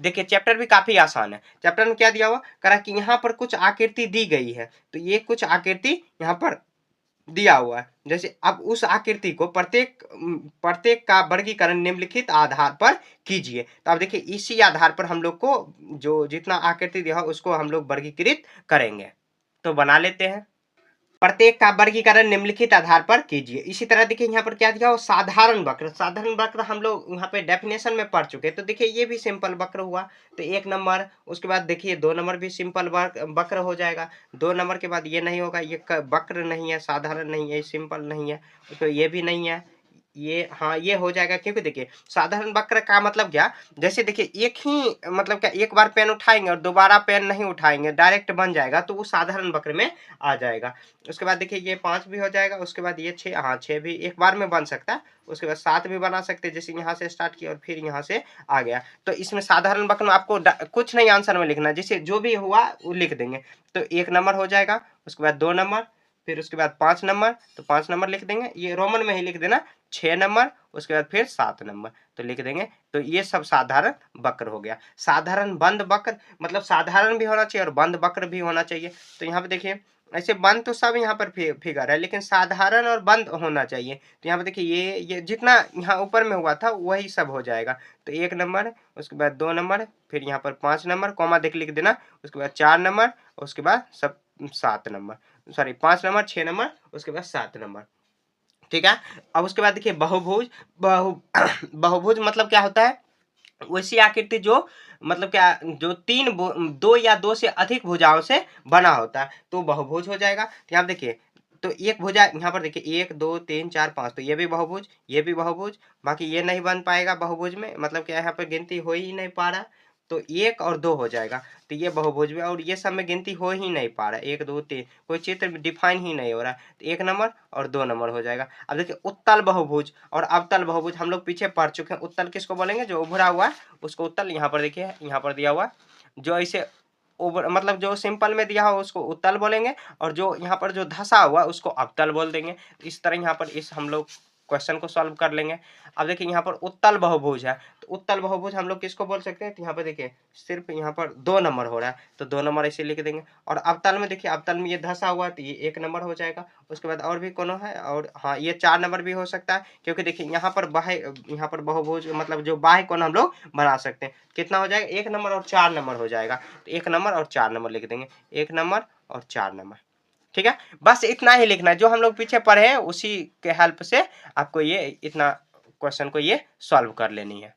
देखिए चैप्टर भी काफी आसान है। चैप्टर में क्या दिया हुआ करा कि यहाँ पर कुछ आकृति दी गई है, तो ये कुछ आकृति यहाँ पर दिया हुआ है। जैसे अब उस आकृति को प्रत्येक का वर्गीकरण निम्नलिखित आधार पर कीजिए। तो अब देखिए इसी आधार पर हम लोग को जो जितना आकृति दिया हो उसको हम लोग वर्गीकृत करेंगे। तो बना लेते हैं। प्रत्येक का वर्गीकरण निम्नलिखित आधार पर कीजिए। इसी तरह देखिए यहाँ पर क्या दिया हो, साधारण वक्र। साधारण वक्र हम लोग यहाँ पे डेफिनेशन में पढ़ चुके हैं, तो देखिए ये भी सिंपल वक्र हुआ। तो 1 नंबर, उसके बाद देखिए 2 नंबर भी सिंपल वक्र हो जाएगा। 2 नंबर के बाद ये नहीं होगा, ये वक्र नहीं है, साधारण नहीं है, सिंपल नहीं है, तो ये भी नहीं है, ये हाँ ये हो जाएगा। क्योंकि देखिए साधारण वक्र का मतलब क्या, जैसे देखिए एक ही मतलब क्या, एक बार पेन उठाएंगे और दोबारा पेन नहीं उठाएंगे, डायरेक्ट बन जाएगा, तो वो साधारण वक्र में आ जाएगा। उसके बाद देखिए ये 5 भी हो जाएगा। उसके बाद ये 6, हाँ 6 भी एक बार में बन सकता है। उसके बाद 7 भी बना सकते हैं, जैसे यहाँ से स्टार्ट किया और फिर यहाँ से आ गया। तो इसमें साधारण वक्र में आपको कुछ नहीं आंसर में लिखना, जैसे जो भी हुआ वो लिख देंगे। तो 1 नंबर हो जाएगा, उसके बाद 2 नंबर, फिर उसके बाद 5 नंबर, तो 5 नंबर लिख देंगे, ये रोमन में ही लिख देना। 6 नंबर, उसके बाद फिर 7 नंबर, तो लिख देंगे। तो ये सब साधारण वक्र हो गया। साधारण बंद वक्र मतलब साधारण भी होना चाहिए और बंद वक्र भी होना चाहिए। तो यहाँ पे देखिए ऐसे बंद तो सब यहाँ पर फिगर है, लेकिन साधारण और बंद होना चाहिए। तो यहाँ पे देखिए ये जितना यहाँ ऊपर में हुआ था वही सब हो जाएगा। तो 1 नंबर, उसके बाद 2 नंबर, फिर यहाँ पर 5 नंबर, कॉमा देख लिख देना, उसके बाद 4 नंबर, उसके बाद सब 7 नंबर, सॉरी 5 नंबर, 6 नंबर, उसके बाद 7 नंबर। ठीक है। अब उसके बाद देखिए बहुभुज। बहुभुज मतलब क्या होता है, वैसी आकृति जो मतलब क्या, जो 2 या 2 से अधिक भुजाओं से बना होता है, तो बहुभुज हो जाएगा। तो यहाँ देखिए, तो एक भुजा यहाँ पर देखिए 1 2 3 4 5, तो ये भी बहुभुज, ये भी बहुभुज, बाकी ये नहीं बन पाएगा बहुभुज में, मतलब क्या यहाँ पर गिनती हो ही नहीं पा रहा, तो 1 और 2 हो जाएगा। तो ये बहुभुज में, और ये सब में गिनती हो ही नहीं पा रहा है, 1 2 3 कोई चित्र डिफाइन ही नहीं हो रहा है, तो 1 नंबर और 2 नंबर हो जाएगा। अब देखिए उत्तल बहुभुज और अवतल बहुभुज हम लोग पीछे पढ़ चुके हैं। उत्तल किसको बोलेंगे, जो उभरा हुआ है उसको उत्तल। यहाँ पर देखिए यहाँ पर दिया हुआ है, जो ऐसे मतलब जो सिंपल में दिया हो उसको उत्तल बोलेंगे, और जो यहाँ पर जो धसा हुआ उसको अवतल बोल देंगे। इस तरह यहाँ पर इस हम लोग क्वेश्चन को सॉल्व कर लेंगे। अब देखिए यहाँ पर उत्तल बहुभुज है, तो उत्तल बहुभुज हम लोग किसको बोल सकते हैं, तो यहाँ पर देखिए सिर्फ यहाँ पर 2 नंबर हो रहा है, तो 2 नंबर ऐसे लिख देंगे। और अवतल में देखिए, अवतल में ये धसा हुआ है, तो ये 1 नंबर हो जाएगा। उसके बाद और भी कोनो है, और हाँ ये 4 नंबर भी हो सकता है, क्योंकि देखिए यहाँ पर यहाँ पर बहुभुज मतलब जो बाह्य कोण हम लोग बना सकते हैं। कितना हो जाएगा, 1 नंबर और 4 नंबर हो जाएगा। तो 1 नंबर और 4 नंबर लिख देंगे, 1 नंबर और 4 नंबर। ठीक है, बस इतना ही लिखना है, जो हम लोग पीछे पढ़े हैं उसी के हेल्प से आपको ये इतना क्वेश्चन को ये सॉल्व कर लेनी है।